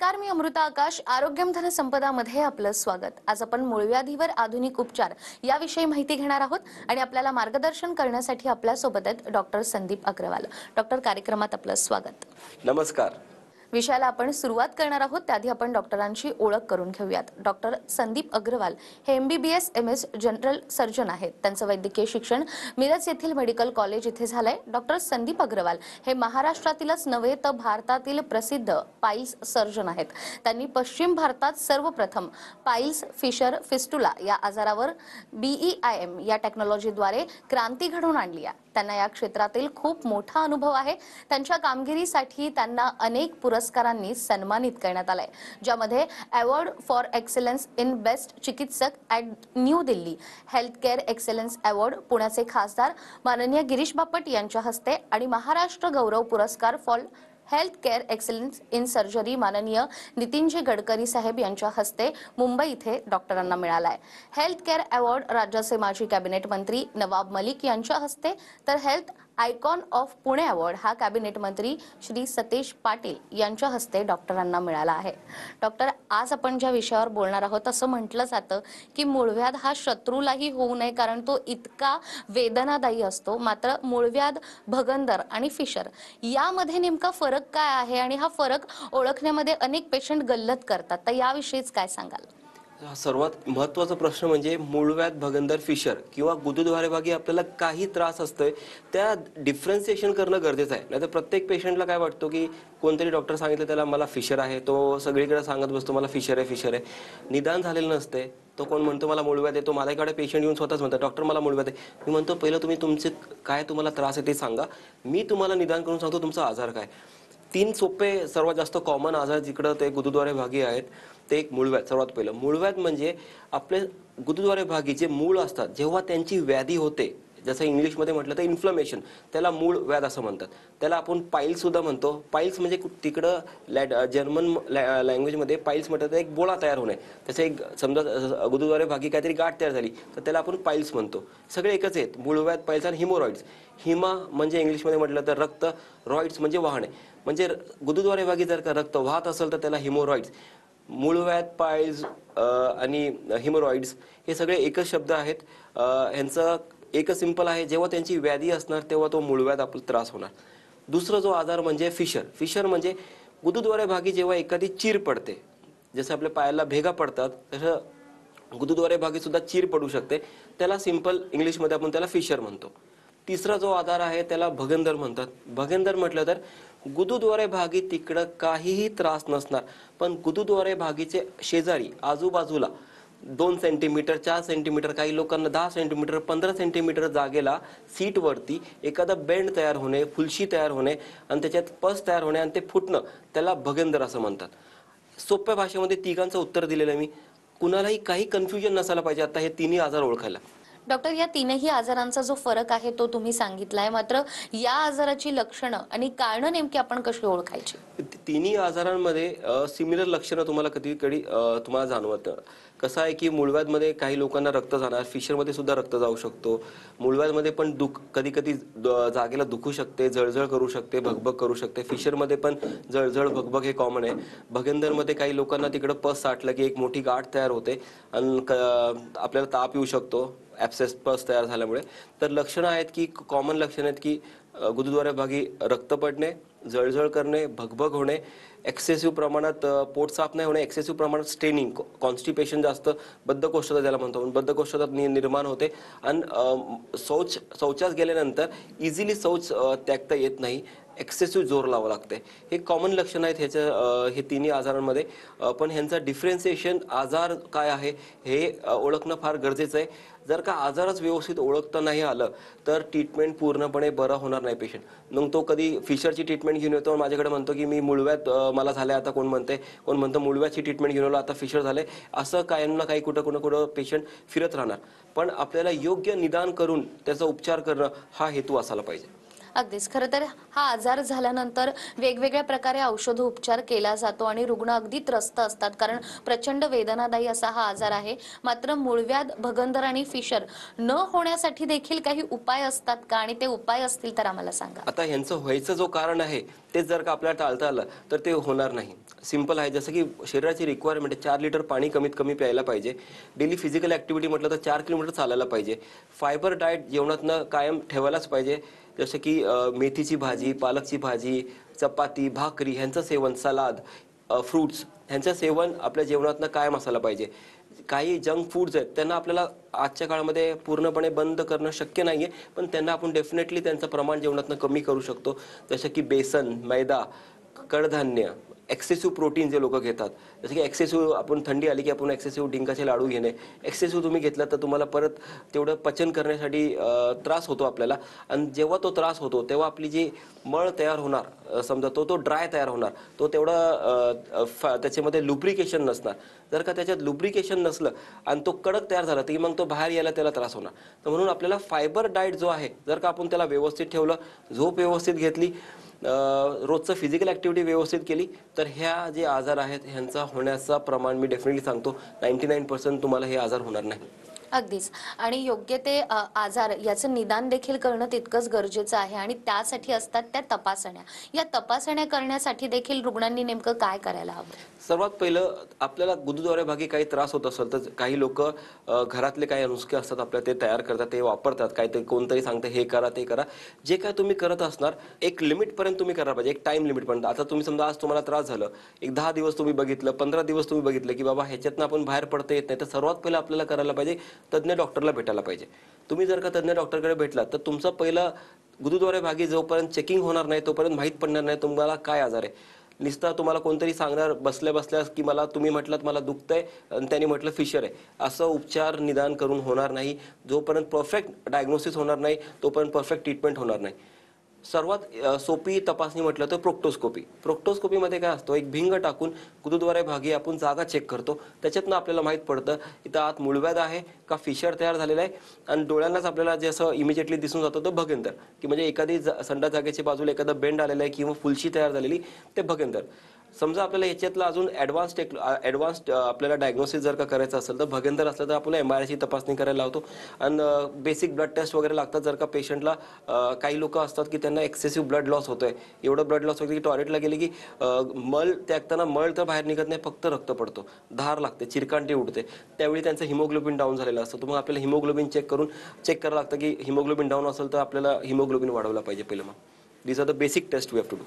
नमस्कार, मी अमृता आकाश. आरोग्यम धन संपदामध्ये आपलं स्वागत. आज आपण मूळव्याधीवर आधुनिक उपचार याविषयी माहिती घेणार आहोत आणि आपल्याला मार्गदर्शन करण्यासाठी आपल्या सोबत आहेत डॉक्टर संदीप अग्रवाल. डॉक्टर, कार्यक्रमात आपलं स्वागत. नमस्कार. विषयाला आपण सुरुवात करणार आहोत त्याआधी आपण डॉक्टरांची ओळख करून घेऊयात. डॉक्टर संदीप अग्रवाल हे MBBS MS जनरल सर्जन आहेत. त्यांचं वैद्यकीय शिक्षण मिरज येथील मेडिकल कॉलेज इथे झालंय. डॉक्टर संदीप अग्रवाल हे महाराष्ट्रातीलच नव्हे तर भारतातील प्रसिद्ध पाईल्स सर्जन आहेत. त्यांनी पश्चिम भारतात सर्वप्रथम पाईल्स फिशर फिस्टुला या आजारावर BEIM या टेक्नॉलॉजीद्वारे क्रांती घडवून आणली आहे. त्यांना या क्षेत्रातील खूप मोठा अनुभव आहे. त्यांच्या कामगिरीसाठी त्यांना अनेक पुरस्कारांनी सन्मानित करण्यात आलंय, ज्यामध्ये award for excellence in best चिकित्सक at new Delhi, health care excellence award पुण्याचे खासदार माननीय गिरीश बापट यांच्या हस्ते आणि महाराष्ट्र गौरव पुरस्कार for health care excellence in surgery माननीय नितीनजी गडकरी साहेब यांच्या हस्ते मुंबई इथे डॉक्टरांना मिळालाय. हेल्थ केअर अवॉर्ड राज्याचे माजी कॅबिनेट मंत्री नवाब मलिक यांच्या हस्ते, तर health icon of Pune award हा कॅबिनेट मंत्री श्री सतेज पाटील यांच्या हस्ते डॉक्टरांना मिळाला आहे. डॉक्टर, आज आपण ज्या विषयावर बोलणार आहोत असं म्हटलं जातं की मूळव्याध हा शत्रूलाही होऊ नये, कारण तो इतका वेदनादायी असतो. मात्र मूळव्याध, भगंदर आणि फिशर यामध्ये नेमका फरक काय आहे आणि हा फरक ओळखण्यामध्ये अनेक पेशंट गल्लत करतात, तर याविषयीच काय सांगाल? सर्वात महत्त्वाचा प्रश्न म्हणजे मूळव्याध, भगंदर, फिशर किंवा गुदद्वारे भागी आपल्याला काही त्रास असतोय त्या डिफरन्सिएशन करणं गरजेचं आहे. नाहीतर प्रत्येक पेशंटला काय वाटतो की कोणतरी डॉक्टर सांगितलं त्याला मला फिशर आहे, तो सगळीकडे सांगत बसतो मला फिशर आहे फिशर आहे. निदान झालेलं नसते. तो कोण म्हणतो मला मूळव्याध आहे, तो माझ्याकडे पेशंट येऊन स्वतःच म्हणतात डॉक्टर मला मूळव्याध आहे. मी म्हणतो पहिलं तुम्ही तुमचे काय तुम्हाला त्रास आहे ते सांगा, मी तुम्हाला निदान करून सांगतो तुमचा आजार काय. 3 सोपे सर्वात जास्त कॉमन आजार जिकडं ते गुदद्वारे भागी आहेत ते एक मूळव्याध. सर्वात पहिलं मूळव्याध म्हणजे आपले गुदद्वारे भागी जे मूळ असतात जेव्हा त्यांची व्याधी होते, जसं इंग्लिशमध्ये म्हटलं तर इन्फ्लमेशन, त्याला मूळ व्याध असं म्हणतात. त्याला आपण पाईल्स सुद्धा म्हणतो. पाईल्स म्हणजे तिकडं जर्मन लँग्वेजमध्ये पाईल्स म्हणतात तर एक बोळा तयार होणे. त्याचं एक समजा गुदद्वारे भागी काहीतरी गाठ तयार झाली तर त्याला आपण पाईल्स म्हणतो. सगळे एकच आहेत, मूळव्याध, पाईल्स आणि हिमोरॉइड्स. हिमा म्हणजे इंग्लिशमध्ये म्हटलं तर रक्त, रॉइड्स म्हणजे वाहणे. म्हणजे गुदद्वारे भागी जर का रक्त वाहत असेल तर त्याला हिमोरॉइड्स. मूळव्याध, पाईल्स आणि हिमोरॉइड्स हे सगळे एकच शब्द आहेत. ह्यांचं एकच सिंपल आहे, जेव्हा त्यांची व्याधी असणार तेव्हा तो मूळव्याध आपला त्रास होणार. दुसरा जो आजार म्हणजे फिशर. फिशर म्हणजे गुदद्वारे भागी जेव्हा एखादी चीर पडते, जसं आपल्या पायाला भेगा पडतात तसं गुदद्वारे भागी सुद्धा चीर पडू शकते, त्याला सिंपल इंग्लिशमध्ये आपण त्याला फिशर म्हणतो. तिसरा जो आजार आहे त्याला भगंदर म्हणतात. भगंदर म्हटलं तर गुदद्वारे भागी तिकडं काहीही त्रास नसणार, पण गुदद्वारे भागीचे शेजारी आजूबाजूला 2 सेंटीमीटर, 4 सेंटीमीटर, काही लोकांना 10 सेंटीमीटर, 15 सेंटीमीटर जागेला सीटवरती एखादा बेंड तयार होणे, फुलशी तयार होणे आणि त्याच्यात पस तयार होणे आणि ते फुटणं, त्याला भगंदर असं म्हणतात. सोप्या भाषेमध्ये तिघांचं उत्तर दिलेलं आहे मी. कुणालाही काही कन्फ्युजन नसायला पाहिजे आता हे तिन्ही आजार ओळखायला. डॉक्टर, या तीनही आजारांचा जो फरक आहे तो तुम्ही सांगितलाय, मात्र या आजाराची लक्षणं आणि कारणं नेमकी आपण कशी ओळखायची? तिन्ही आजारांमध्ये सिमिलर लक्षणं तुम्हाला कधी कधी तुम्हाला जाणवतं. कसं आहे की मूळव्याधमध्ये काही लोकांना रक्त जाणार, फिशरमध्ये सुद्धा रक्त जाऊ शकतो. मूळव्याधमध्ये पण कधी कधी जागेला दुखू शकते, जळजळ करू शकते, भगभग करू शकते. फिशरमध्ये पण जळजळ भगभग हे कॉमन आहे. भगंदरमध्ये काही लोकांना तिकडं पस साठलं की एक मोठी गाठ तयार होते आणि आपल्याला ताप येऊ शकतो ॲब्सेस पस तयार झाल्यामुळे. तर लक्षणं आहेत की कॉमन लक्षणं आहेत की गुदद्वारे भागी रक्त पडणे, जळजळ करणे, भगभग होणे, एक्सेसिव्ह प्रमाणात पोट साफ नाही होणे, एक्सेसिव्ह प्रमाणात स्ट्रेनिंग, कॉन्स्टिपेशन जास्त, बद्धकोष्ठता ज्याला म्हणतो, बद्धकोष्ठता निर्माण होते आणि शौचास गेल्यानंतर इझिली शौच त्यागता येत नाही, एक्सेसिव्ह जोर लावावं लागते. हे कॉमन लक्षणं आहेत ह्याच्या हे तिन्ही आजारांमध्ये. पण ह्यांचं डिफरन्सिएशन आजार काय आहे हे ओळखणं फार गरजेचं आहे. जर का आजारच व्यवस्थित ओळखता नाही आलं तर ट्रीटमेंट पूर्णपणे बरं होणार नाही पेशंट. मग तो कधी फिशरची ट्रीटमेंट घेऊन येतो माझ्याकडे म्हणतो की मी मूळव्याध मला झाले, आता कोण म्हणतं मूळव्याधची ट्रीटमेंट घेऊन आलो आता फिशर झाले. असं काही ना काही कुठं पेशंट फिरत राहणार. पण आपल्याला योग्य निदान करून त्याचा उपचार करणं हा हेतू असायला पाहिजे. अगदीच. खरं तर हा आजार झाल्यानंतर वेगवेगळ्या प्रकारे औषध उपचार केला जातो आणि रुग्ण अगदी त्रस्त असतात, कारण प्रचंड वेदनादायी असा हा आजार आहे. मात्र मूळव्याध, भगंदर आणि फिशर न होण्यासाठी देखील काही उपाय असतात का, आणि ते उपाय असतील तर आम्हाला सांगा. आता ह्यांचं व्हायचं जो कारण आहे ते जर का आपल्याला टाळता आलं तर ते होणार नाही. सिंपल आहे. जसं की शरीराची रिक्वायरमेंट आहे 4 लिटर पाणी कमीत कमी प्यायला पाहिजे. डेली फिजिकल ॲक्टिव्हिटी म्हटलं तर 4 किलोमीटर चालायला पाहिजे. फायबर डाएट जेवणातनं कायम ठेवायलाच पाहिजे. जसं की मेथीची भाजी, पालकची भाजी, चपाती, भाकरी ह्यांचं सेवन, सलाद, फ्रुट्स ह्यांचं सेवन आपल्या जेवणातनं कायम असायला पाहिजे. काही जंक फूड्स आहेत त्यांना आपल्याला आजच्या काळामध्ये पूर्णपणे बंद करणं शक्य नाहीये, पण त्यांना आपण डेफिनेटली त्यांचं प्रमाण जेवणातनं कमी करू शकतो. जसं की बेसन, मैदा, कडधान्य, एक्सेसिव्ह प्रोटीन जे लोक घेतात. जसं की एक्सेसिव्ह आपण थंडी आली की आपण एक्सेसिव्ह डिंकाचे लाडू घेणे, एक्सेसिव्ह तुम्ही घेतला तर तुम्हाला परत तेवढं पचन करण्यासाठी त्रास होतो आपल्याला. आणि जेव्हा तो त्रास होतो तेव्हा आपली जी मळ तयार होणार, समजा तो ड्राय तयार होणार, तो तेवढा त्याच्यामध्ये लुब्रिकेशन नसणार. जर का त्याच्यात लुब्रिकेशन नसलं आणि तो कडक तयार झाला तर मग तो बाहेर यायला त्याला त्रास होणार. तर म्हणून आपल्याला फायबर डाएट जो आहे, जर का आपण त्याला व्यवस्थित ठेवलं, झोप व्यवस्थित घेतली, रोजचं फिजिकल ॲक्टिव्हिटी व्यवस्थित केली, तर ह्या जे आजार आहेत ह्यांचा होण्याचा प्रमाण मी डेफिनेटली सांगतो 99% तुम्हाला हे आजार होणार नाही. अगदीच. आणि योग्य ते आजार याचं निदान देखील करणं तितकंच गरजेचं आहे आणि त्यासाठी असतात त्या तपासण्या. या तपासण्या करण्यासाठी देखील रुग्णांनी नेमकं काय करायला हवं? सर्वात पहिलं आपल्याला गुदद्वारेभागी काही त्रास होत असेल तर काही लोक घरातले काही नुस्खे असतात आपल्या ते तयार करतात, ते वापरतात. काय ते कोणतरी सांगतं हे करा ते करा. जे काय तुम्ही करत असणार एक लिमिटपर्यंत तुम्ही करायला पाहिजे, एक टाइम लिमिटपर्यंत. आता तुम्ही समजा आज तुम्हाला त्रास झालं, एक 10 दिवस तुम्ही बघितलं, 15 दिवस तुम्ही बघितलं की बाबा ह्याच्यातनं आपण बाहेर पडता येत नाही, तर सर्वात पहिलं आपल्याला करायला पाहिजे तज्ज्ञ डॉक्टरला भेटायला पाहिजे. तुम्ही जर का तज्ज्ञ डॉक्टरकडे भेटलात तर तुमचं पहिलं गुदद्वारेभागी जोपर्यंत चेकिंग होणार नाही तोपर्यंत माहीत पडणार नाही तुम्हाला काय आजार आहे. नुसता तुम्हाला कोणतरी सांगणार बसल्या बसल्या की मला, तुम्ही म्हटलात मला दुखतंय आणि त्यांनी म्हटलं फिशर आहे, असं उपचार निदान करून होणार नाही. जोपर्यंत परफेक्ट डायग्नोसिस होणार नाही तोपर्यंत परफेक्ट ट्रीटमेंट होणार नाही. सर्वात सोपी तपासणी म्हटलं तर प्रोक्टोस्कोपी. प्रोक्टोस्कोपीमध्ये काय असतं, एक भिंग टाकून गुदद्वारेभागी आपण जागा चेक करतो. त्याच्यातनं आपल्याला माहीत पडतं इथं आत मूळव्याध आहे का फिशर तयार झालेला आहे. आणि डोळ्यांनाच आपल्याला जे असं इमिजिएटली दिसून जातं तो भगेंदर, की म्हणजे एखादी संडास जागेच्या बाजूला एखादा बेंड आलेला आहे किंवा फुलशी तयार झालेली, ते भगेंदर. समजा आपल्याला याच्यातलं अजून ॲडव्हान्स आपल्याला डायग्नोसिस जर का करायचं असेल तर भगेंदर असलं तर आपल्याला MRI तपासणी करायला लावतो. आणि बेसिक ब्लड टेस्ट वगैरे लागतात. जर का पेशंटला काही लोक असतात की त्यांना एक्सेसिव्ह ब्लड लॉस होतोय, एवढं ब्लड लॉस होतं की टॉयलेटला गेले की मळ त्यागताना मळ तर बाहेर निघत नाही, फक्त रक्त पडतो, धार लागते, चिरकांटी उडते, त्यावेळी त्यांचं हिमोग्लोबिन डाऊन झालेलं असतं. तर मग आपल्याला हिमोग्लोबिन चेक करायला लागतं की हिमोग्लोबिन डाऊन असेल तर आपल्याला हिमोग्लोबिन वाढवलं पाहिजे पहिलं. मग these are the basic test we have to do.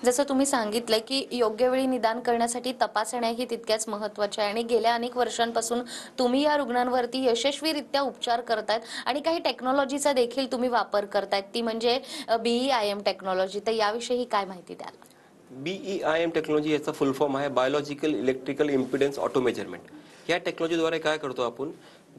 जसं तुम्ही सांगितलं की योग्य वेळी निदान करण्यासाठी तपासण्याही तितक्याच महत्त्वाच्या आहे आणि गेल्या अनेक वर्षांपासून तुम्ही या रुग्णांवरती यशस्वीरित्या उपचार करतायत आणि काही टेक्नॉलॉजीचा देखील तुम्ही वापर करतायत, ती म्हणजे BEIM टेक्नॉलॉजी. तर याविषयी काय माहिती द्याल? BEIM टेक्नॉलॉजी याचा फुल फॉर्म आहे biological electrical impedance auto measurement. या टेक्नॉलॉजीद्वारे काय करतो आपण,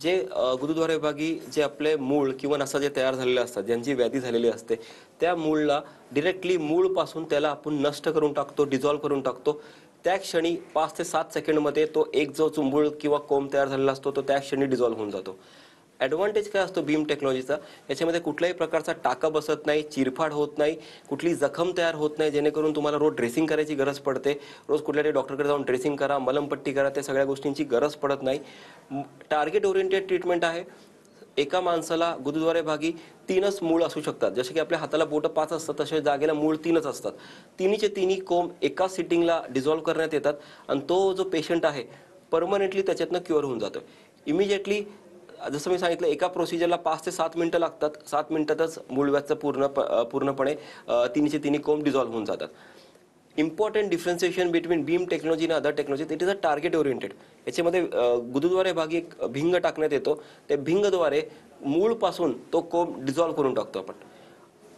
जे गुदद्वारेभागी जे आपले मूळ किंवा नसा जे तयार झालेले असतात, ज्यांची व्याधी झालेली असते, त्या मूळला डिरेक्टली मूळपासून त्याला आपण नष्ट करून टाकतो, डिझॉल्व्ह करून टाकतो. त्या क्षणी 5 ते 7 सेकंडमध्ये तो एक जो चुंबूळ किंवा कोंब तयार झालेला असतो तो त्या क्षणी डिझॉल्व्ह होऊन जातो. ॲडव्हान्टेज काय असतो बीम टेक्नॉलॉजीचा, याच्यामध्ये कुठल्याही प्रकारचा टाका बसत नाही, चिरफाड होत नाही, कुठली जखम तयार होत नाही, जेणेकरून तुम्हाला रोज ड्रेसिंग करायची गरज पडते. रोज कुठल्याही डॉक्टरकडे जाऊन ड्रेसिंग करा, मलमपट्टी करा, त्या सगळ्या गोष्टींची गरज पडत नाही. टार्गेट ओरिएंटेड ट्रीटमेंट आहे. एका माणसाला गुदद्वारेभागी 3च मूळ असू शकतात. जसे की आपल्या हाताला बोटं 5 असतात तसे जागेला मूळ 3च असतात. तिन्हीचे तिन्ही कोंब एका सिटिंगला डिझॉल्व्ह करण्यात येतात आणि तो जो पेशंट आहे परमनंटली त्याच्यातनं क्युअर होऊन जातो इमिजिएटली. जसं मी सांगितलं एका प्रोसिजरला 5 ते 7 मिनिटं लागतात. 7 मिनिटातच मूळव्याधचं पूर्णपणे तिन्हीचे तिन्ही कोंब डिझॉल्व्ह होऊन जातात. Important differentiation between beam technology आणि other technology, it is a target oriented. याच्यामध्ये गुदद्वारेभागी एक भिंग टाकण्यात येतो. त्या भिंगद्वारे मूळपासून तो कोंब डिझॉल्व्ह करून टाकतो आपण.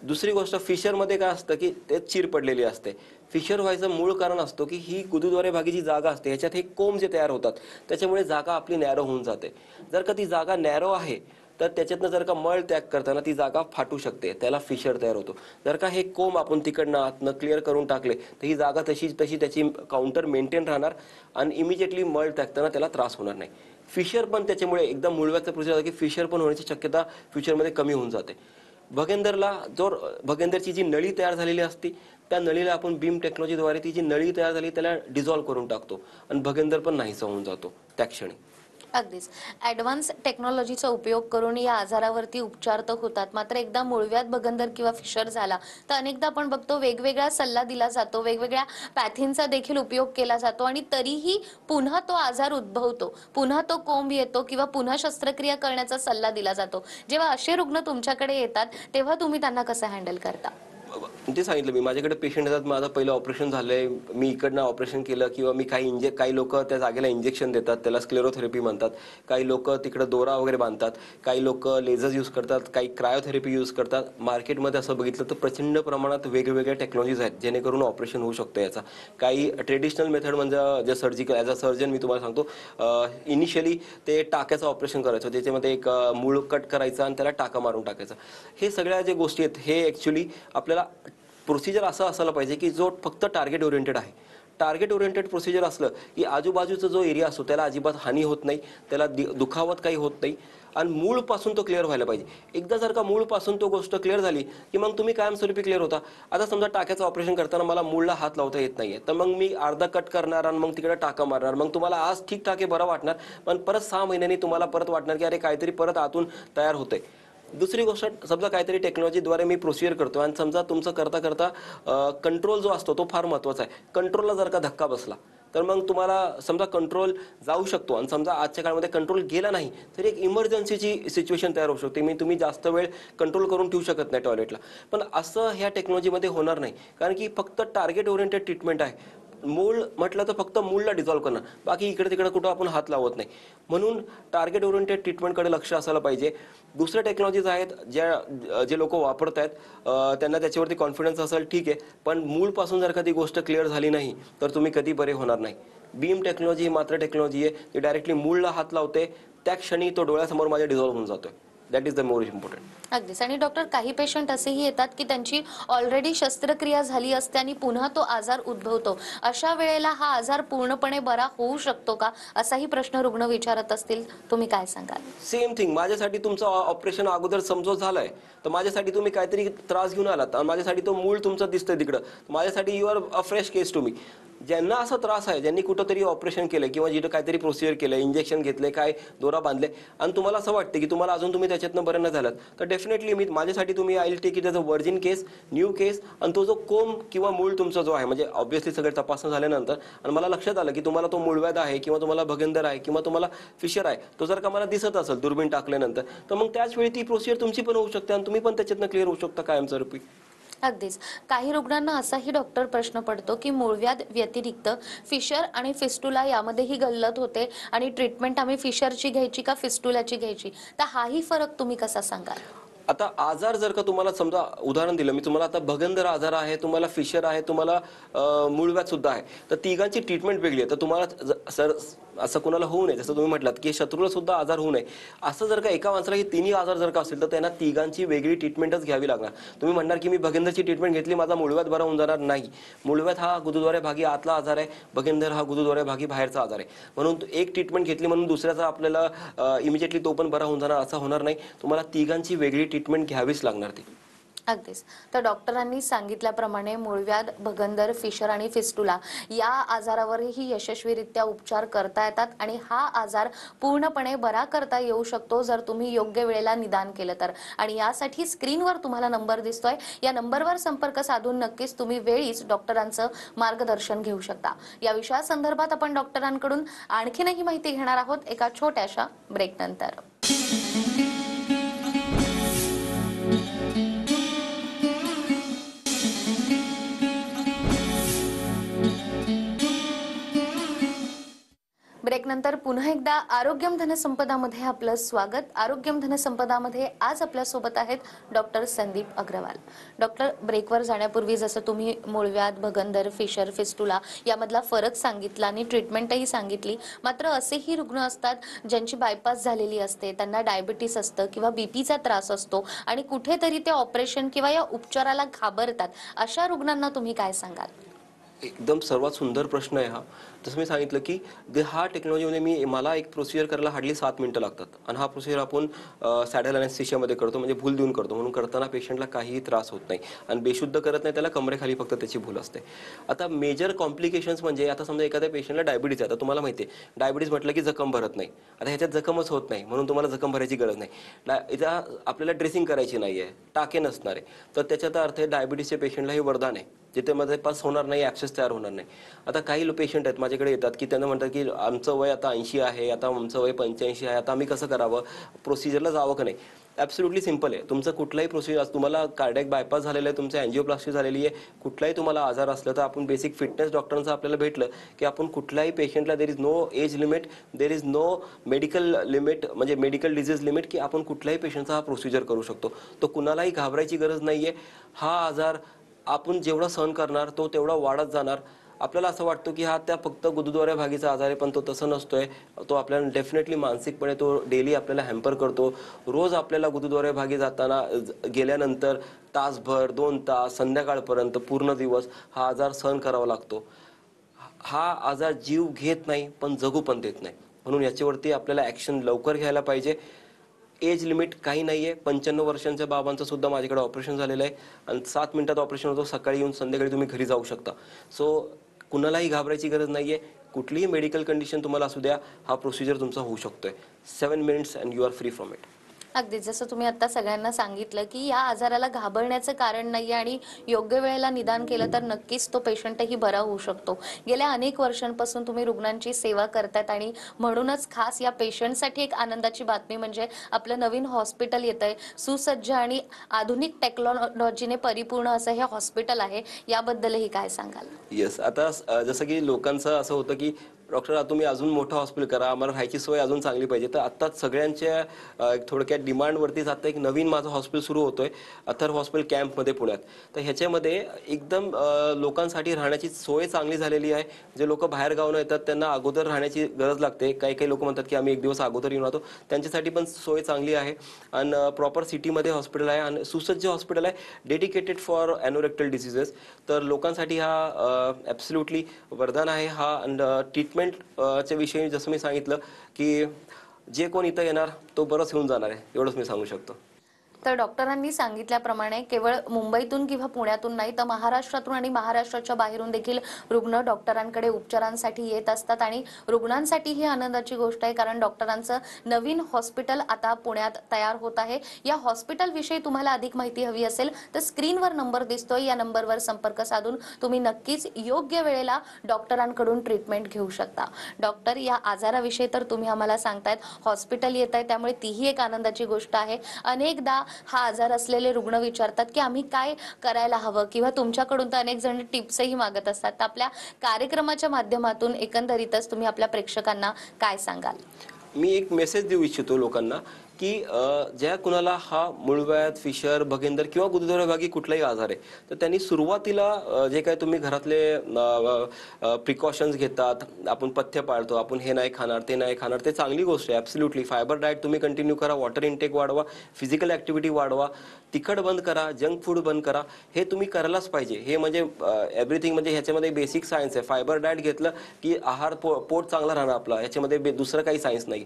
दुसरी गोष्ट, फिशरमध्ये काय असतं की ते चीर पडलेली असते. फिशर व्हायचं मूळ कारण असतो की ही गुदद्वारेभागी जी जागा असते ह्याच्यात हे कोंब जे तयार होतात त्याच्यामुळे जागा आपली नॅरो होऊन जाते. जर का ती जागा नॅरो आहे तर त्याच्यातनं जर का मळ त्याग करताना ती जागा फाटू शकते, त्याला फिशर तयार होतो. जर का हे कोंब आपण तिकडनं आतनं क्लिअर करून टाकले तर ही जागा तशी त्याची काउंटर मेंटेन राहणार आणि इमिजिएटली मळ त्यागताना त्याला त्रास होणार नाही. फिशर पण त्याच्यामुळे एकदम मूळव्याधचं प्रोसिजर की फिशर पण होण्याची शक्यता फ्युचरमध्ये कमी होऊन जाते. भगेंदरची जी नळी तयार झालेली असते त्या नळीला आपण बीम टेक्नॉलॉजीद्वारे ती जी नळी तयार झाली त्याला डिझॉल्व्ह करून टाकतो आणि भगेंदर पण नाहीसा होऊन जातो त्या क्षणी. अगदीच. ॲडव्हान्स टेक्नॉलॉजीचा उपयोग करून या आजारावरती उपचार तर होतात. मात्र एकदा मूळव्याध, भगंदर किंवा फिशर झाला, तर अनेकदा आपण बघतो वेगवेगळा सल्ला दिला जातो, वेगवेगळ्या पॅथींचा देखील उपयोग केला जातो आणि तरीही पुन्हा तो आजार उद्भवतो. पुन्हा तो कोंब येतो किंवा पुन्हा शस्त्रक्रिया करण्याचा सल्ला दिला जातो. जेव्हा असे रुग्ण तुमच्याकडे येतात, तेव्हा तुम्ही त्यांना कसं हँडल करता? ते सांगितलं मी, माझ्याकडे पेशंट येतात, माझं पहिलं ऑपरेशन झालंय, मी इकडनं ऑपरेशन केलं किंवा मी काही लोक त्या जागेला इंजेक्शन देतात, त्याला स्क्लेरोथेरपी म्हणतात. काही लोक तिकडं दोरा वगैरे बांधतात, काही लोक लेझर यूज करतात, काही क्रायोथेरपी यूज करतात. मार्केटमध्ये असं बघितलं तर प्रचंड प्रमाणात वेगवेगळ्या टेक्नॉलॉजीज आहेत जेणेकरून ऑपरेशन होऊ शकतं याचा. काही ट्रेडिशनल मेथड म्हणजे जे सर्जिकल, ॲज अ सर्जन मी तुम्हाला सांगतो, इनिशियली ते टाक्याचं ऑपरेशन करायचं, त्याच्यामध्ये एक मूळ कट करायचा आणि त्याला टाका मारून टाकायचा. हे सगळ्या ज्या गोष्टी आहेत हे ॲक्च्युली आपल्याला प्रोसिजर असं असायला पाहिजे की जो फक्त टार्गेट ओरिएंटेड आहे. टार्गेट ओरिएंटेड प्रोसिजर असलं की आजूबाजूचा जो एरिया असतो त्याला अजिबात हानी होत नाही, त्याला दुखावत काही होत नाही आणि मूळपासून तो क्लिअर व्हायला पाहिजे. एकदा जर का मूळपासून तो गोष्ट क्लिअर झाली की मग तुम्ही कायमस्वरूपी क्लिअर होता. आता समजा टाक्याचं ऑपरेशन करताना मला मूळला हात लावता येत नाहीये, तर मग मी अर्धा कट करणार आणि मग तिकडे टाका मारणार. मग तुम्हाला आज ठीकठाक आहे, बरं वाटणार, पण परत 6 महिन्यांनी तुम्हाला परत वाटणार की अरे काहीतरी परत आतून तयार होतंय. दुसरी गोष्ट, समजा काहीतरी टेक्नॉलॉजीद्वारे मी प्रोसिजर करतो आणि समजा तुमचं करता करता कंट्रोल जो असतो तो फार महत्त्वाचा आहे. कंट्रोलला जर का धक्का बसला तर मग तुम्हाला समजा कंट्रोल जाऊ शकतो आणि समजा आजच्या काळामध्ये कंट्रोल गेला नाही तर एक इमर्जन्सीची सिच्युएशन तयार होऊ शकते. तुम्ही जास्त वेळ कंट्रोल करून ठेवू शकत नाही टॉयलेटला. पण असं ह्या टेक्नॉलॉजीमध्ये होणार नाही, कारण की फक्त टार्गेट ओरिएंटेड ट्रीटमेंट आहे. मूळ म्हटलं तर फक्त मूळला डिझॉल्व्ह करणं, बाकी इकडे तिकडे कुठं आपण हात लावत नाही. म्हणून टार्गेट ओरिएंटेड ट्रीटमेंटकडे लक्ष असायला पाहिजे. दुसऱ्या टेक्नॉलॉजीज आहेत जे लोक वापरत आहेत, त्यांना त्याच्यावरती कॉन्फिडन्स असेल, ठीक आहे, पण मूळपासून जर का ती गोष्ट क्लिअर झाली नाही तर तुम्ही कधी बरे होणार नाही. बीम टेक्नॉलॉजी ही मात्र टेक्नॉलॉजी आहे ती डायरेक्टली मूळला हात लावते, त्या क्षणी तो डोळ्यासमोर माझ्या डिझॉल्व्ह होऊन जातोय. That is the more important. अगदीच. आणि डॉक्टर, काही पेशंट असेही येतात की त्यांची ऑलरेडी शस्त्रक्रिया झाली असते आणि पुन्हा तो आजार उद्भवतो. अशा वेळेला हा आजार पूर्णपणे बरा होऊ शकतो का, असाही प्रश्न रुग्ण विचारत असतील, तुम्ही काय सांगाल? सेम थिंग, माझ्यासाठी तुमचं ऑपरेशन अगोदर समजून झालंय तर माझ्यासाठी तुम्ही काहीतरी त्रास घेऊन आलात आणि माझ्यासाठी तो मूळ तुमचं दिसतंय तिकडं, माझ्यासाठी you are a fresh case to me. ज्यांना असा त्रास आहे, ज्यांनी कुठंतरी ऑपरेशन केलं किंवा जिथं काहीतरी प्रोसिजर केलं, इंजेक्शन घेतले, काय दोरा बांधले आणि तुम्हाला असं वाटतं की तुम्हाला अजून तुम्ही त्याच्यातनं बरं नाही झालात, तर डेफिनेटली माझ्यासाठी तुम्ही I will take it as a virgin case, new case. आणि तो जो कोंब किंवा मूळ तुमचा जो आहे, म्हणजे ऑब्व्हियसली सगळे तपासणं झाल्यानंतर आणि मला लक्षात आलं की तुम्हाला तो मूळव्याध आहे किंवा तुम्हाला भगंदर आहे किंवा तुम्हाला फिशर आहे, तो जर का मला दिसत असेल दुर्बीण टाकल्यानंतर, तर मग त्याच वेळी ती प्रोसिजर तुमची पण होऊ शकते आणि तुम्ही पण त्याच्यातनं क्लिअर होऊ शकता कायमस्वरूपी. अगदीच. काही रुग्णांना असाही डॉक्टर प्रश्न पडतो की मूळव्याध व्यतिरिक्त फिशर आणि फिस्टुला यामध्येही गल्लत होते आणि ट्रीटमेंट आम्ही फिशरची घ्यायची का फिस्टुलाची घ्यायची, तर हाही फरक तुम्ही कसा सांगाल? आता आजार जर का तुम्हाला, समजा उदाहरण दिलं मी तुम्हाला, आता भगंदर आजार आहे, तुम्हाला फिशर आहे, तुम्हाला मूळव्याध सुद्धा आहे, तर तिघांची ट्रीटमेंट वेगळी आहे. तर तुम्हाला सर असं कोणाला होऊ नये, जसं तुम्ही म्हटलात की शत्रूला सुद्धा आजार होऊ नये, असं जर का एका माणसाला ही तिन्ही आजार जर का असेल तर त्यांना तिघांची वेगळी ट्रीटमेंटच घ्यावी लागणार. तुम्ही म्हणणार की मी भगंदरची ट्रीटमेंट घेतली, माझा मूळव्याध बरा होऊन जाणार नाही. मूळव्याध हा गुदद्वारे भागी आतला आजार आहे, भगंदर हा गुदद्वारे भागी बाहेरचा आजार आहे. म्हणून एक ट्रीटमेंट घेतली म्हणून दुसऱ्याचा आपल्याला इमिजिएटली तो पण बरा होऊन जाणार असं होणार नाही. तुम्हाला तिघांची वेगळी ट्रीटमेंट घ्यावीच लागणार ती. अगदीच. तर डॉक्टरांनी सांगितल्याप्रमाणे मूळव्याध, भगंदर, फिशर आणि फिस्टुला या आजारावरही यशस्वीरित्या उपचार करता येतात आणि हा आजार पूर्णपणे बरा करता येऊ शकतो जर तुम्ही योग्य वेळेला निदान केलं तर. आणि यासाठी स्क्रीनवर तुम्हाला नंबर दिसतोय, या नंबरवर संपर्क साधून नक्कीच तुम्ही वेळीच डॉक्टरांचं मार्गदर्शन घेऊ शकता. या विषयासंदर्भात आपण डॉक्टरांकडून आणखीनही माहिती घेणार आहोत एका छोट्याशा ब्रेक नंतर. ब्रेक नंतर पुन्हा एकदा आरोग्यम धनसंपदामध्ये आपलं स्वागत. आरोग्यम धनसंपदामध्ये आज आपल्या सोबत आहेत डॉक्टर संदीप अग्रवाल. डॉक्टर, ब्रेकवर जाण्यापूर्वी जसं तुम्ही मूळव्याध, भगंदर, फिशर, फिस्टुला यामधला फरक सांगितला आणि ट्रीटमेंटही सांगितली. मात्र असेही रुग्ण असतात ज्यांची बायपास झालेली असते, त्यांना डायबिटीस असतं किंवा बीपीचा त्रास असतो आणि कुठेतरी ते ऑपरेशन किंवा या उपचाराला घाबरतात. अशा रुग्णांना तुम्ही काय सांगाल? एकदम सर्वात सुंदर प्रश्न आहे हा. जसं मी सांगितलं की हा टेक्नॉलॉजीमध्ये मला एक प्रोसिजर करायला हार्डली 7 मिनिटं लागतात आणि हा प्रोसिजर आपण सॅडल अनेस्थेशियामध्ये करतो, म्हणजे भूल देऊन करतो. म्हणून करताना पेशंटला काहीही त्रास होत नाही आणि बेशुद्ध करत नाही, त्याला कमरेखाली फक्त त्याची भूल असते. आता मेजर कॉम्प्लिकेशन्स म्हणजे आता समजा एखाद्या पेशंटला डायबिटीज आहे. आता तुम्हाला माहिती आहे डायबिटीज म्हटलं की जखम भरत नाही. आता ह्याच्यात जखमच होत नाही म्हणून तुम्हाला जखम भरायची गरज नाही. इथं आपल्याला ड्रेसिंग करायची नाही आहे, टाके नसणार आहे, तर त्याच्यात अर्थ आहे डायबिटीसच्या पेशंटला हे वरदान आहे, जिथे मध्ये पास होणार नाही, ॲक्सेस तयार होणार नाही. आता काही पेशंट आहेत माझ्याकडे येतात की त्यांना म्हणतात की आमचं वय आता 80 आहे, आता आमचं वय 85 आहे, आता आम्ही कसं करावं, प्रोसिजरला जावं का नाही. ॲब्सोल्युटली सिम्पल आहे. तुमचं कुठलाही प्रोसिजर, तुम्हाला कार्डियक बायपास झालेलं आहे, तुमचं अँजिओप्लास्टी झालेली आहे, कुठलाही तुम्हाला आजार असला तर आपण बेसिक फिटनेस डॉक्टरांचं आपल्याला भेटलं की आपण कुठल्याही पेशंटला there is no age limit, there is no medical limit, म्हणजे मेडिकल डिझीज लिमिट, की आपण कुठल्याही पेशंटचा हा प्रोसिजर करू शकतो. तो कुणालाही घाबरायची गरज नाही आहे. हा आजार आपण जेवढा सहन करणार तो तेवढा वाढत जाणार. आपल्याला असं वाटतं की हा त्या फक्त गुदद्वारे भागीचा आजार आहे, पण तो तसं नसतोय. तो आपल्याला डेफिनेटली मानसिकपणे तो डेली आपल्याला हॅम्पर करतो. रोज आपल्याला गुदद्वारे भागी जाताना गेल्यानंतर तासभर 2 तास संध्याकाळपर्यंत पूर्ण दिवस हा आजार सहन करावा लागतो. हा आजार जीव घेत नाही पण जगू पण देत नाही. म्हणून याच्यावरती आपल्याला ॲक्शन लवकर घ्यायला पाहिजे. एज लिमिट काही नाही आहे. 95 वर्षांच्या बाबांचं सुद्धा माझ्याकडे ऑपरेशन झालेलं आहे आणि 7 मिनिटात ऑपरेशन होतं. सकाळी येऊन संध्याकाळी तुम्ही घरी जाऊ शकता. सो कुणालाही घाबरायची गरज नाही आहे. कुठलीही मेडिकल कंडिशन तुम्हाला असू द्या, हा प्रोसिजर तुमचा होऊ शकतोय. 7 minutes and you are free from it. अगदी जसं तुम्ही आता सगळ्यांना सांगितलं की या आजाराला घाबरण्याचं कारण नाही आणि योग्य वेळेला निदान केलं तर नक्कीच तो पेशंटही बरा होऊ शकतो. गेल्या अनेक वर्षांपासून तुम्ही रुग्णांची सेवा करतात आणि म्हणूनच खास या पेशंटसाठी एक आनंदाची बातमी म्हणजे आपलं नवीन हॉस्पिटल येतंय. सुसज्ज आणि आधुनिक टेक्नॉलॉजीने परिपूर्ण असं हे हॉस्पिटल आहे. याबद्दलही काय सांगाल? येस. आता जसं की लोकांचं असं होतं की डॉक्टर तुम्ही अजून मोठं हॉस्पिटल करा, आम्हाला राहायची सोय अजून चांगली पाहिजे. तर आत्ताच सगळ्यांच्या थोडक्यात डिमांडवरती जातं एक नवीन माझं हॉस्पिटल सुरू होतोय, अथर्व हॉस्पिटल कॅम्पमध्ये पुण्यात. तर ह्याच्यामध्ये एकदम लोकांसाठी राहण्याची सोय चांगली झालेली आहे. जे लोक बाहेर गावानं येतात त्यांना अगोदर राहण्याची गरज लागते. काही काही लोक म्हणतात की आम्ही 1 दिवस अगोदर येऊन राहतो, त्यांच्यासाठी पण सोय चांगली आहे. आणि प्रॉपर सिटीमध्ये हॉस्पिटल आहे आणि सुसज्ज हॉस्पिटल आहे, डेडिकेटेड फॉर ॲनोरेक्टल डिसीजेस. तर लोकांसाठी हा ॲब्सोल्युटली वरदान आहे हा. आणि ट्रीटमेंटच्या विषयी जसं मी सांगितलं की जे कोण इथं येणार तो बरंच होऊन जाणार आहे, एवढंच मी सांगू शकतो. तर डॉक्टरांनी सांगितल्याप्रमाणे केवळ मुंबईतून किंवा पुण्यातून नाही तर महाराष्ट्रातून आणि महाराष्ट्राच्या बाहेरून देखील रुग्ण डॉक्टरांकडे उपचारांसाठी येत असतात आणि रुग्णांसाठी ही आनंदाची गोष्ट आहे, कारण डॉक्टरांचं नवीन हॉस्पिटल आता पुण्यात तयार होत आहे. या हॉस्पिटलविषयी तुम्हाला अधिक माहिती हवी असेल तर स्क्रीनवर नंबर दिसतोय, या नंबरवर संपर्क साधून तुम्ही नक्कीच योग्य वेळेला डॉक्टरांकडून ट्रीटमेंट घेऊ शकता. डॉक्टर, या आजाराविषयी तर तुम्ही आम्हाला सांगतायत, हॉस्पिटल येत आहे त्यामुळे तीही एक आनंदाची गोष्ट आहे. अनेकदा हा आजार असलेले रुग्ण विचारतात की आम्ही काय करायला हवं किंवा तुमच्याकडून तर अनेक जण टिप्सही मागत असतात. तर आपल्या कार्यक्रमाच्या माध्यमातून एकंदरीतच तुम्ही आपल्या प्रेक्षकांना काय सांगाल? मी एक मेसेज देऊ इच्छितो लोकांना की ज्या कुणाला हा मूळव्याध, फिशर, भगेंदर किंवा गुदद्वारेभागी कुठलाही आजार आहे तर त्यांनी सुरुवातीला जे काही तुम्ही घरातले प्रिकॉशन्स घेतात, आपण पथ्य पाळतो, आपण हे नाही खाणार ते नाही खाणार, ते चांगली गोष्ट आहे ॲब्सोल्युटली. फायबर डाएट तुम्ही कंटिन्यू करा, वॉटर इनटेक वाढवा, फिजिकल ॲक्टिव्हिटी वाढवा, तिखट बंद करा, जंक फूड बंद करा. हे तुम्ही करायलाच पाहिजे. हे म्हणजे एव्हरीथिंग, म्हणजे ह्याच्यामध्ये बेसिक सायन्स आहे. फायबर डाएट घेतलं की आहार पोट चांगला राहणार आपला, ह्याच्यामध्ये दुसरं काही सायन्स नाही.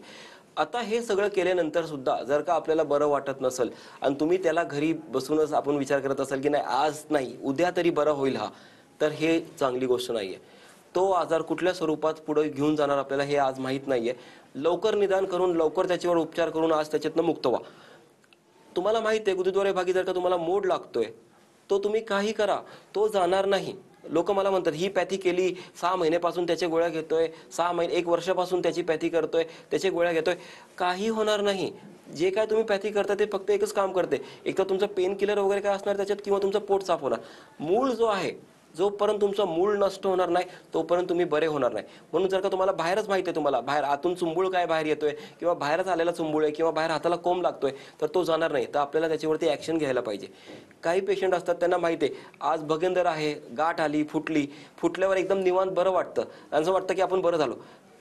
आता हे सगळं केल्यानंतर सुद्धा जर का आपल्याला बरं वाटत नसेल आणि तुम्ही त्याला घरी बसूनच आपण विचार करत असाल की नाही आज नाही उद्या तरी बरं होईल हा, तर हे चांगली गोष्ट नाही आहे. तो आजार कुठल्या स्वरूपात पुढे घेऊन जाणार आपल्याला हे आज माहीत नाही आहे. लवकर निदान करून लवकर त्याच्यावर उपचार करून आज त्याच्यातनं मुक्त व्हा. तुम्हाला माहिती आहे गुदद्वारेभागी जर का तुम्हाला मोड लागतोय तो तुम्ही काही करा, तो जाणार नाही. लोक मला म्हणतात ही पॅथी केली, 6 महिन्यापासून त्याच्या गोळ्या घेतोय, 6 महिने 1 वर्षापासून त्याची पॅथी करतोय, त्याचे गोळ्या घेतोय, काही होणार नाही. जे काय तुम्ही पॅथी करता ते फक्त एकच काम करते, एक तर तुमचं पेन किलर वगैरे काय असणार त्याच्यात किंवा तुमचं पोट साफ होणार. मूळ जो आहे, जोपर्यंत तुमचं मूळ नष्ट होणार नाही तोपर्यंत तुम्ही बरे होणार नाही. म्हणून जर का तुम्हाला बाहेरच माहिती आहे, तुम्हाला बाहेर आतून चुंबूळ काय बाहेर येतोय किंवा बाहेरच आलेला चुंबूळ आहे किंवा बाहेर हाताला कोंब लागतोय तर तो जाणार नाही. तर आपल्याला त्याच्यावरती ॲक्शन घ्यायला पाहिजे. काही पेशंट असतात त्यांना माहिती आहे आज भगेंदर आहे, गाठ आली, फुटल्यावर एकदम निवांत बरं वाटतं, असं वाटतं की आपण बरं झालो.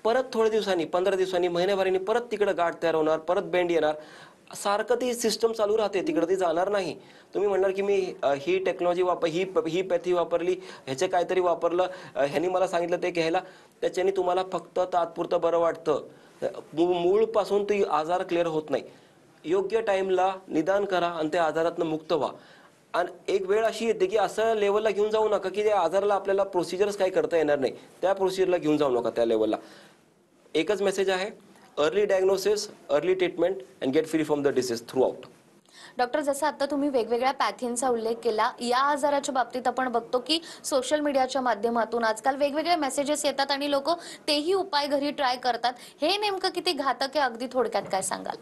परत थोड्या दिवसांनी 15 दिवसांनी महिन्याभराने परत तिकडे गाठ तयार होणार, परत बेंड येणार. सारखं ती सिस्टम चालू राहते, तिकडे ती जाणार नाही. तुम्ही म्हणणार की मी ही टेक्नॉलॉजी ही पॅथी वापरली, ह्याचे काहीतरी वापरलं, ह्यांनी मला सांगितलं ते घ्यायला, त्याच्याने तुम्हाला फक्त तात्पुरतं बरं वाटतं. मूळपासून ती आजार क्लिअर होत नाही. योग्य टाइमला निदान करा आणि त्या आजारातनं मुक्त व्हा. आणि एक वेळ अशी येते की असं लेवलला घेऊन जाऊ नका की त्या आजाराला आपल्याला प्रोसिजर्स काही करता येणार नाही, त्या प्रोसिजरला घेऊन जाऊ नका त्या लेवलला. एकच मेसेज आहे, early diagnosis, early treatment and get free from the disease through out. Doctor, जसं आता तुम्ही वेगवेगळ्या पॅथींचा उल्लेख केला, या आजाराच्या बाबतीत आपण बघतो की सोशल मीडियाच्या माध्यमातून आजकाल वेगवेगळे मेसेजेस येतात आणि लोक तेही उपाय घरी ट्राय करतात. हे नेमकं किती घातक आहे, अगदी थोडक्यात काय सांगाल?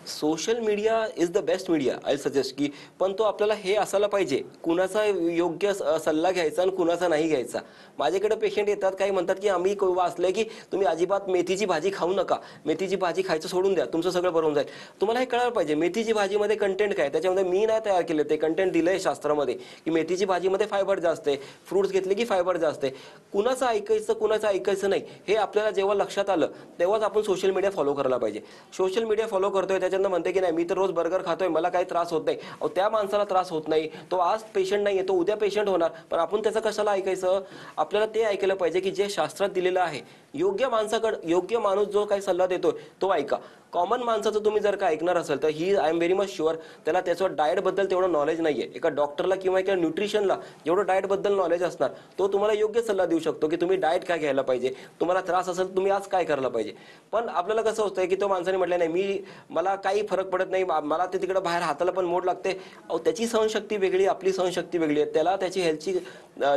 Social media is the best media, I suggest की. पण तो आपल्याला हे असायला पाहिजे, कुणाचा योग्य सल्ला घ्यायचा आणि कुणाचा नाही घ्यायचा. माझ्याकडे पेशंट येतात, काही म्हणतात की आम्ही वाचलंय की तुम्ही अजिबात मेथीची भाजी खाऊ नका, मेथीची भाजी खायचं सोडून द्या, तुमचं सगळं बरं होऊन जाईल. तुम्हाला हे कळायला पाहिजे मेथीची भाजीमध्ये कंटेंट काय, त्याच्यामध्ये मी नाही तयार केले, ते कंटेंट दिलंय शास्त्रामध्ये की मेथीची भाजीमध्ये फायबर जास्त आहे, फ्रुट्स घेतले की फायबर जास्त आहे. कुणाचं ऐकायचं कुणाचं ऐकायचं नाही हे आपल्याला जेव्हा लक्षात आलं तेव्हाच आपण सोशल मीडिया फॉलो करायला पाहिजे. सोशल मीडिया फॉलो करतोय त्याच्यानं म्हणते की नाही मी तर रोज बर्गर खातोय, मला काही त्रास होत नाही. अहो, त्या माणसाला त्रास होत नाही, तो आज पेशंट नाहीये, तो उद्या पेशंट होणार, पण आपण त्याचं कशाला ऐकायचं? आपल्याला ते ऐकायला पाहिजे की जे शास्त्रात दिलेलं आहे, योग्य माणसाकडे योग्य माणूस जो काही सल्ला देतोय तो ऐका. कॉमन माणसाचं तुम्ही जर का ऐकणार असेल तर I am very much sure त्याला त्याचं डाएटबद्दल तेवढं नॉलेज नाहीये. एका डॉक्टरला किंवा एका न्यूट्रिशनला जेवढं डाएटबद्दल नॉलेज असणार तो तुम्हाला योग्य सल्ला देऊ शकतो की तुम्ही डाएट काय घ्यायला पाहिजे, तुम्हाला त्रास असेल तर तुम्ही आज काय करायला पाहिजे. पण आपल्याला कसं होतंय की तो माणसाने म्हटलं नाही मला काही फरक पडत नाही, मला ते तिकडे बाहेर हाताला पण मोड लागते. अहो, त्याची सहनशक्ती वेगळी, आपली सहनशक्ती वेगळी आहे. त्याला त्याची हेल्थची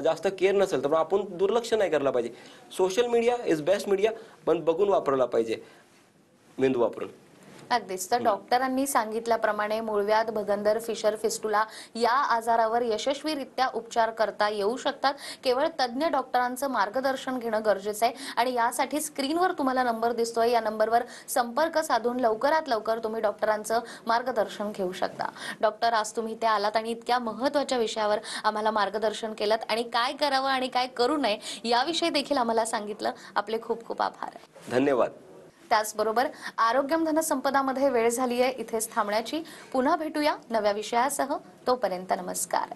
जास्त केअर नसेल तर आपण दुर्लक्ष नाही करायला पाहिजे. Social media is best media, पण बघून वापरला पाहिजे, मेंदू वापरून. अगदीच. तर डॉक्टरांनी सांगितल्याप्रमाणे मूळव्याध, भगंदर, फिशर फिस्टुला या आजारावर यशस्वीरित्या उपचार करता येऊ शकतात. केवळ तज्ज्ञ डॉक्टरांचं मार्गदर्शन घेणं गरजेचं आहे आणि यासाठी स्क्रीनवर तुम्हाला नंबर दिसतोय, या नंबरवर संपर्क साधून लवकरात लवकर तुम्ही डॉक्टरांचं मार्गदर्शन घेऊ शकता. डॉक्टर, आज तुम्ही इथे आलात आणि इतक्या महत्त्वाच्या विषयावर आम्हाला मार्गदर्शन केलं आणि काय करावं आणि काय करू नये याविषयी देखील आम्हाला सांगितलं. आपले खूप खूप आभार. धन्यवाद. त्याचबरोबर आरोग्यम धनसंपदामध्ये वेळ झाली आहे इथेच थांबण्याची. पुन्हा भेटूया नव्या विषयासह. तोपर्यंत नमस्कार.